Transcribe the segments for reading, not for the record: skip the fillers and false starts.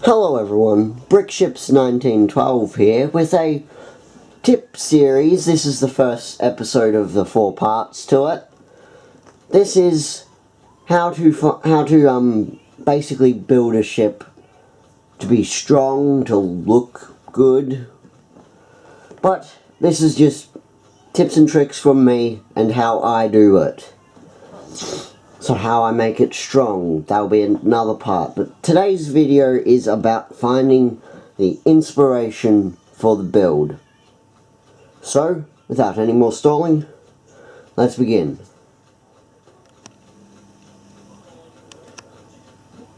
Hello everyone, Brickships1912 here with a tip series. This is the first episode of the 4 parts to it. This is how to basically build a ship to be strong, to look good. But this is just tips and tricks from me and how I do it. So how I make it strong, that'll be another part. But today's video is about finding the inspiration for the build. So, without any more stalling, let's begin.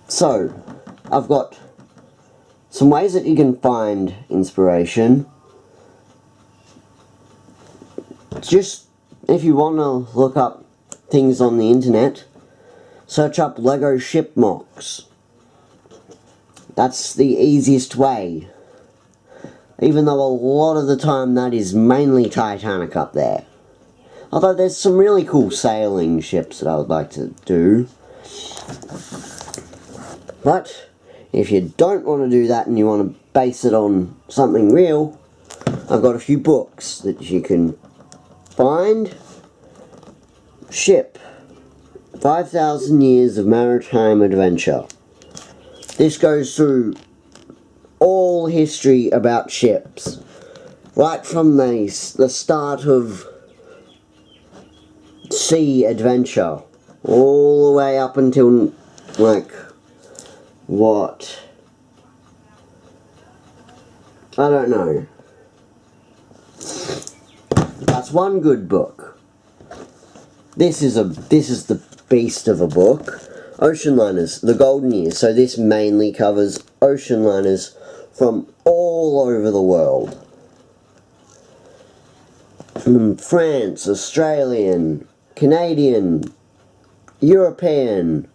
So, I've got some ways that you can find inspiration. Just, if you want to look up things on the internet, search up Lego ship mocks. That's the easiest way. Even though a lot of the time that is mainly Titanic up there. Although there's some really cool sailing ships that I would like to do. But if you don't want to do that and you want to base it on something real, I've got a few books that you can find. Ship 5,000 Years of Maritime Adventure. This goes through all history about ships, right from the start of sea adventure, all the way up until, like, what? I don't know. That's one good book. This is the beast of a book. Ocean liners, the golden years. So this mainly covers ocean liners from all over the world. From France, Australian, Canadian, European,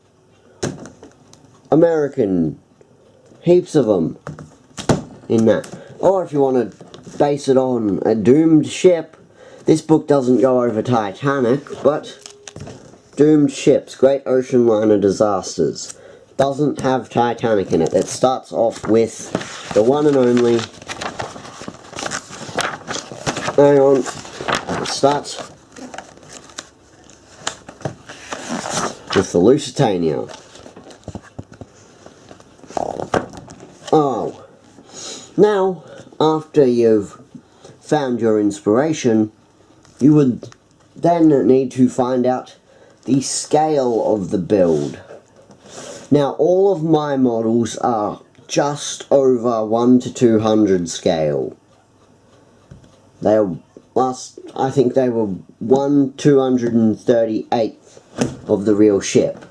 American, heaps of them in that. Or if you want to base it on a doomed ship, this book doesn't go over Titanic, but doomed ships, great ocean liner disasters. Doesn't have Titanic in it. It starts off with the one and only. Hang on. It starts with the Lusitania. Oh. Now, after you've found your inspiration, you would then need to find out the scale of the build. Now, all of my models are just over 1 to 200 scale. I think they were 1/238th of the real ship.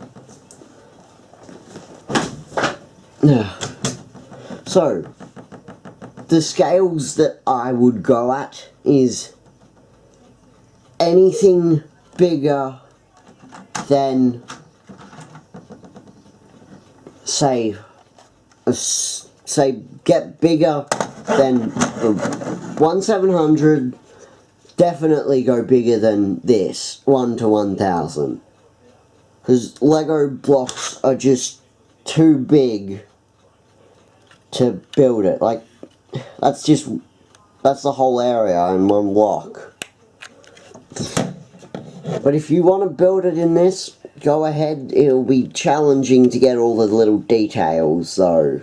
So, the scales that I would go at is anything bigger than, say get bigger than the 1/700, definitely go bigger than this, 1 to 1000. Because Lego blocks are just too big to build it. Like, that's the whole area in one block. But if you want to build it in this, go ahead. It'll be challenging to get all the little details, though.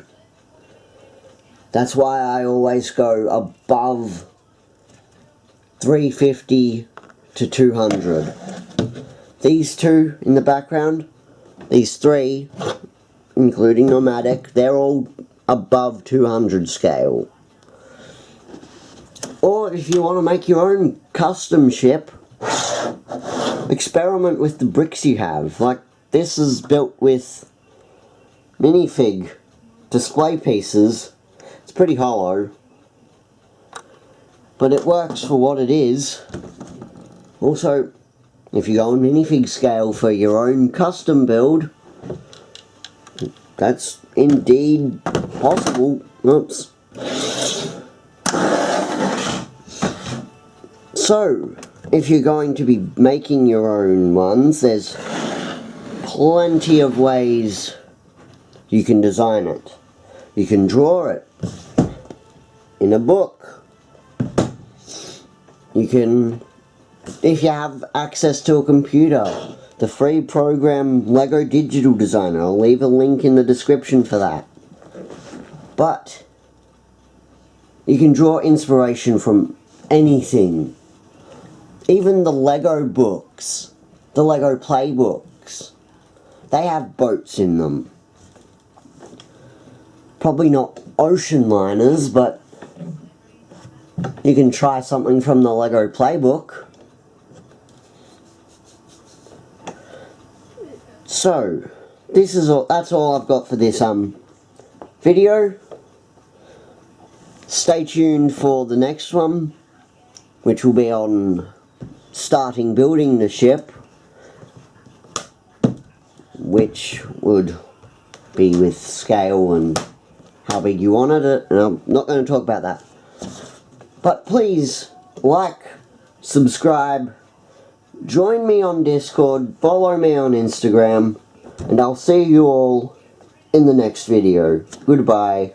That's why I always go above 350 to 200. These two in the background, these three, including Nomadic, they're all above 200 scale. Or if you want to make your own custom ship, experiment with the bricks you have. Like, this is built with minifig display pieces. It's pretty hollow, but it works for what it is. Also, if you go on minifig scale for your own custom build, that's indeed possible. Oops. So, if you're going to be making your own ones, there's plenty of ways you can design it. You can draw it in a book. You can, if you have access to a computer, the free program Lego Digital Designer. I'll leave a link in the description for that. But you can draw inspiration from anything. Even the Lego books, the Lego playbooks, they have boats in them. Probably not ocean liners, but you can try something from the Lego playbook. So, that's all I've got for this video. Stay tuned for the next one, which will be on starting building the ship, which would be with scale and how big you wanted it, and I'm not going to talk about that. But please like, subscribe, join me on Discord, follow me on Instagram, and I'll see you all in the next video. Goodbye.